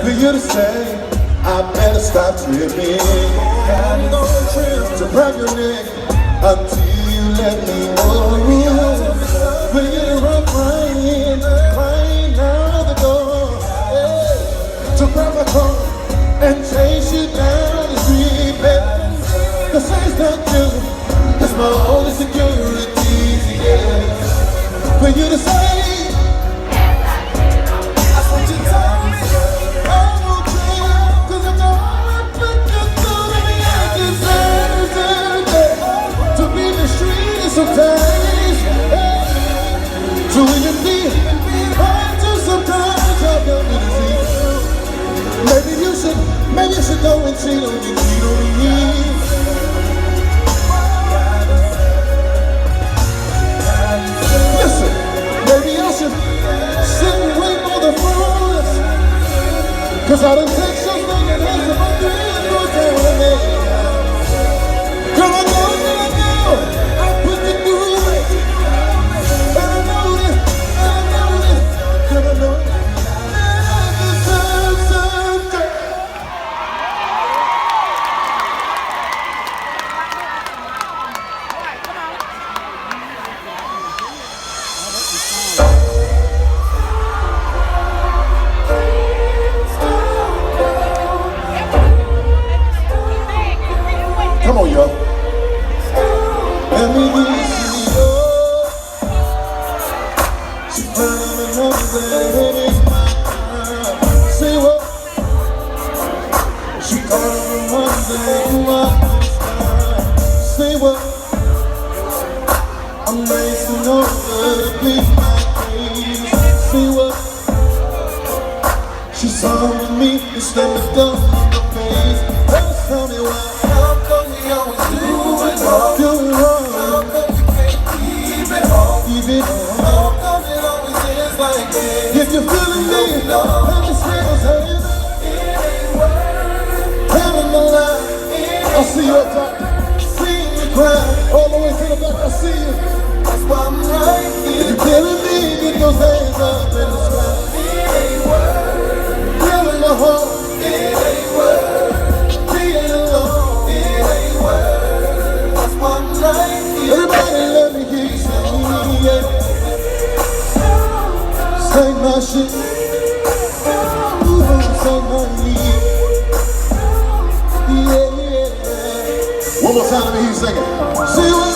for you to say I better stop tripping. I'm no trip to break your neck until you let me know. For you to run crying out the door, to grab my car and chase you down the street, baby. The saints not you, it's my only security, yeah. For you to say sometimes, so when you feel hard to sometimes I don't need to see. Maybe you should go and cheat on me. Listen, maybe I should sit and wait for the fruits, 'cause I done take something and has about 3 or 4 times a day. Girl, I know. Come on, y'all. Let me be she climbing up there, say what? She calling one day, say what? I'm racing over to beat my dreams, say what? She saw me and stepped down in my face. Just tell me why. Doing wrong. How come you can't keep it home? How come it always is like this? If you're feeling me, let me say what's hurting. It ain't worth telling my lie. I see you up top, see you cry. All the way to the back, I see you. That's why I'm right here. If you're feeling me, get those hands up in the sky. It ain't worth feeling my heart. It ain't worth being alone. Everybody let me hear you sing, yeah. Sing my shit, sing my need, yeah. One more time, let me hear you sing it. See what